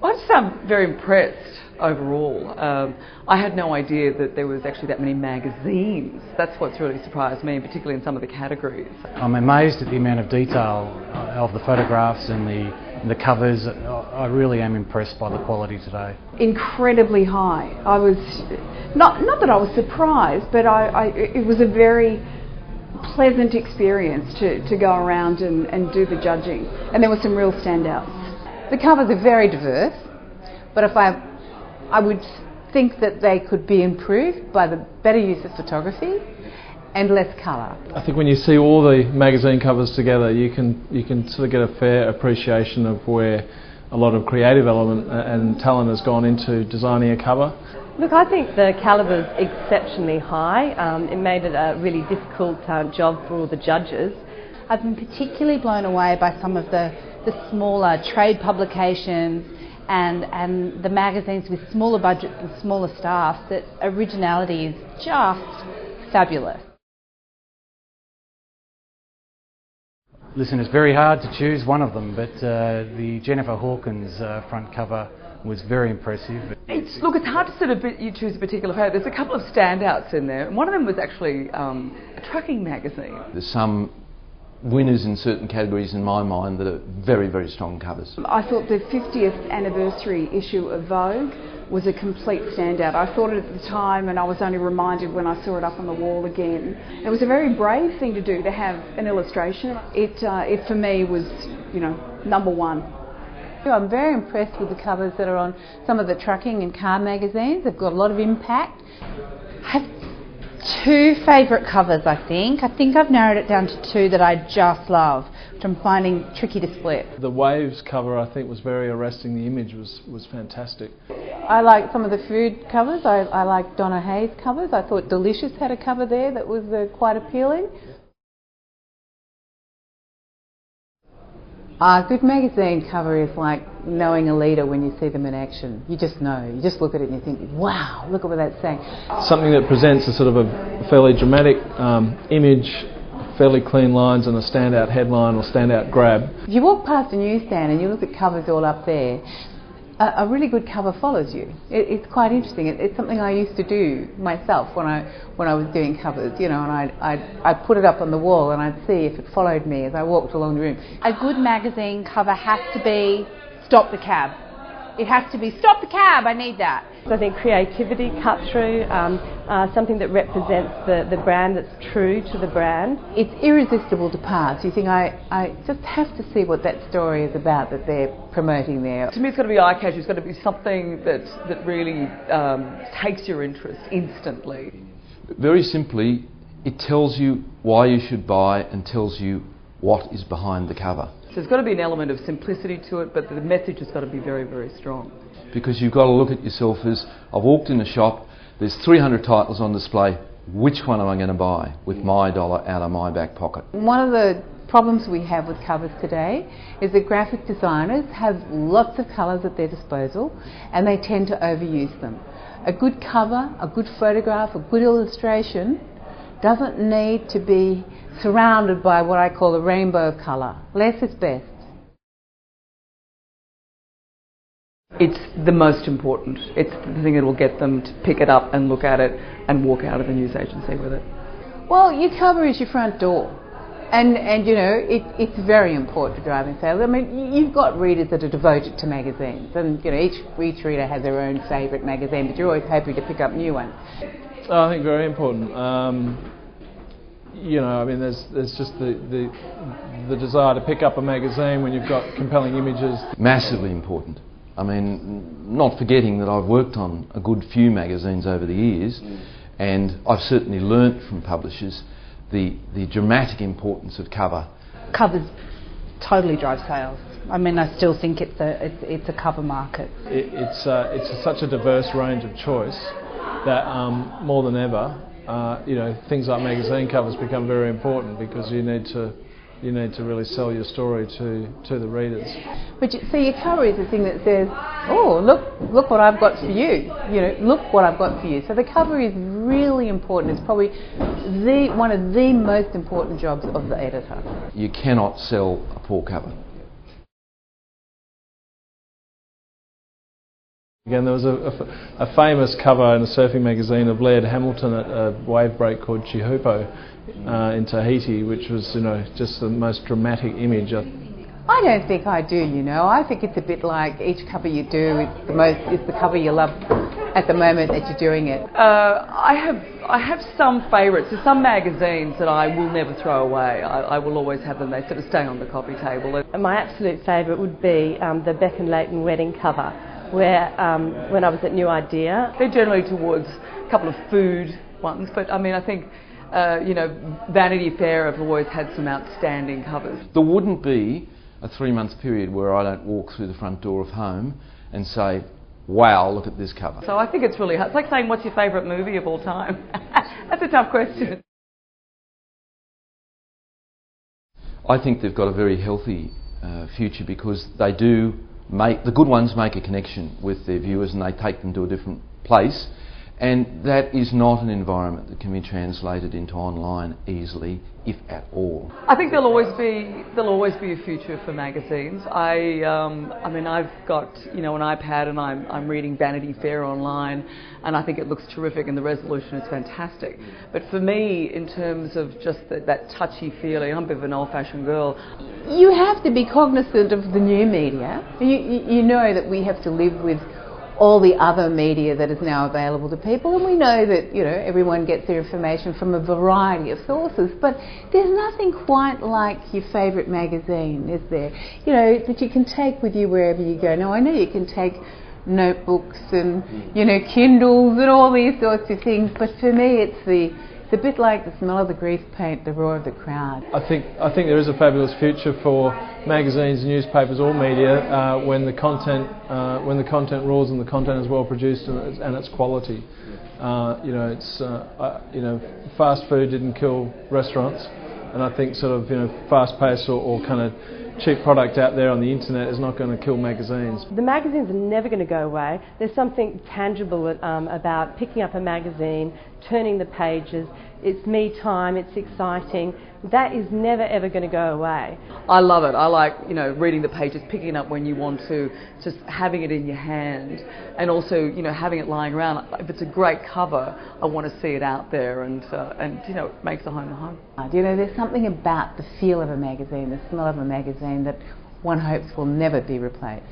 Well, I'm very impressed overall. I had no idea that there was actually that many magazines. That's what's really surprised me, particularly in some of the categories. I'm amazed at the amount of detail of the photographs and the covers. I really am impressed by the quality today. Incredibly high. I was, not that I was surprised, but it was a very pleasant experience to go around and do the judging. And there were some real standouts. The covers are very diverse, but I would think that they could be improved by the better use of photography and less colour. I think when you see all the magazine covers together, you can sort of get a fair appreciation of where a lot of creative element and talent has gone into designing a cover. Look, I think the calibre is exceptionally high. It made it a really difficult job for all the judges. I've been particularly blown away by some of the smaller trade publications and the magazines with smaller budgets and smaller staff. That originality is just fabulous. Listen, it's very hard to choose one of them, but the Jennifer Hawkins front cover was very impressive. Look, it's hard to sort of you choose a particular favourite. There's a couple of standouts in there, and one of them was actually a trucking magazine. There's some winners in certain categories in my mind that are very, very strong covers. I thought the 50th anniversary issue of Vogue was a complete standout. I thought it at the time, and I was only reminded when I saw it up on the wall again. It was a very brave thing to do, to have an illustration. It for me was, number one. I'm very impressed with the covers that are on some of the trucking and car magazines. They've got a lot of impact. I have two favourite covers, I think. I think I've narrowed it down to two that I just love, which I'm finding tricky to split. The Waves cover, I think, was very arresting. The image was fantastic. I like some of the food covers. I like Donna Hayes' covers. I thought Delicious had a cover there that was quite appealing. A good magazine cover is like knowing a leader when you see them in action. You just know. You just look at it and you think, wow, look at what that's saying. Something that presents a sort of a fairly dramatic image, fairly clean lines and a standout headline or standout grab. If you walk past a newsstand and you look at covers all up there, a really good cover follows you. It's quite interesting. It's something I used to do myself when I was doing covers, and I'd put it up on the wall and I'd see if it followed me as I walked along the room. A good magazine cover has to be stop the cab. It has to be stop the cab, I need that. So I think creativity cut through, something that represents the brand, that's true to the brand. It's irresistible to pass. You think, I just have to see what that story is about that they're promoting there. To me, it's got to be eye-catching. It's got to be something that really takes your interest instantly. Very simply, it tells you why you should buy and tells you what is behind the cover. So there's got to be an element of simplicity to it, but the message has got to be very, very strong. Because you've got to look at yourself as, I've walked in a shop, there's 300 titles on display, which one am I going to buy with my dollar out of my back pocket? One of the problems we have with covers today is that graphic designers have lots of colours at their disposal and they tend to overuse them. A good cover, a good photograph, a good illustration doesn't need to be surrounded by what I call a rainbow colour. Less is best. It's the most important. It's the thing that will get them to pick it up and look at it and walk out of the news agency with it. Well, your cover is your front door. And it's very important to driving sales. I mean, you've got readers that are devoted to magazines, and each reader has their own favourite magazine, but you're always hoping to pick up new ones. I think very important. There's just the desire to pick up a magazine when you've got compelling images. Massively important. I mean, not forgetting that I've worked on a good few magazines over the years, and I've certainly learnt from publishers the dramatic importance of cover. Covers totally drive sales. I mean, I still think it's a cover market. It's such a diverse range of choice that more than ever, things like magazine covers become very important because you need to really sell your story to the readers. But your cover is the thing that says, oh, look what I've got for you. Look what I've got for you. So the cover is really important. It's probably one of the most important jobs of the editor. You cannot sell a poor cover. Again, there was a famous cover in a surfing magazine of Laird Hamilton at a wave break called Chihupo in Tahiti, which was, just the most dramatic image. I don't think I do, I think it's a bit like each cover you do, it's the cover you love at the moment that you're doing it. I have some favourites. There's some magazines that I will never throw away. I will always have them. They sort of stay on the coffee table. And my absolute favourite would be the Beck and Leighton wedding cover, where when I was at New Idea. They're generally towards a couple of food ones, but I mean, I think, Vanity Fair have always had some outstanding covers. There wouldn't be a 3-month period where I don't walk through the front door of home and say, wow, look at this cover. So I think it's really hard. It's like saying, what's your favourite movie of all time? That's a tough question. I think they've got a very healthy future because they do the good ones make a connection with their viewers and they take them to a different place, and that is not an environment that can be translated into online easily, if at all. I think there'll always be a future for magazines. I mean, I've got an iPad and I'm reading Vanity Fair online, and I think it looks terrific and the resolution is fantastic. But for me, in terms of just that touchy feeling, I'm a bit of an old-fashioned girl. You have to be cognizant of the new media. You know that we have to live with all the other media that is now available to people, and we know that everyone gets their information from a variety of sources, but there's nothing quite like your favourite magazine, is there? That you can take with you wherever you go. Now I know you can take notebooks and Kindles and all these sorts of things, but for me it's a bit like the smell of the grease paint, the roar of the crowd. I think there is a fabulous future for magazines, newspapers, all media when the content rules and the content is well produced and it's quality. Fast food didn't kill restaurants, and I think sort of fast-paced or kind of cheap product out there on the internet is not going to kill magazines. The magazines are never going to go away. There's something tangible about picking up a magazine, turning the pages. It's me time, it's exciting. That is never ever going to go away. I love it. I like, reading the pages, picking it up when you want to, just having it in your hand, and also, having it lying around. If it's a great cover, I want to see it out there, and it makes the home a home. There's something about the feel of a magazine, the smell of a magazine that one hopes will never be replaced.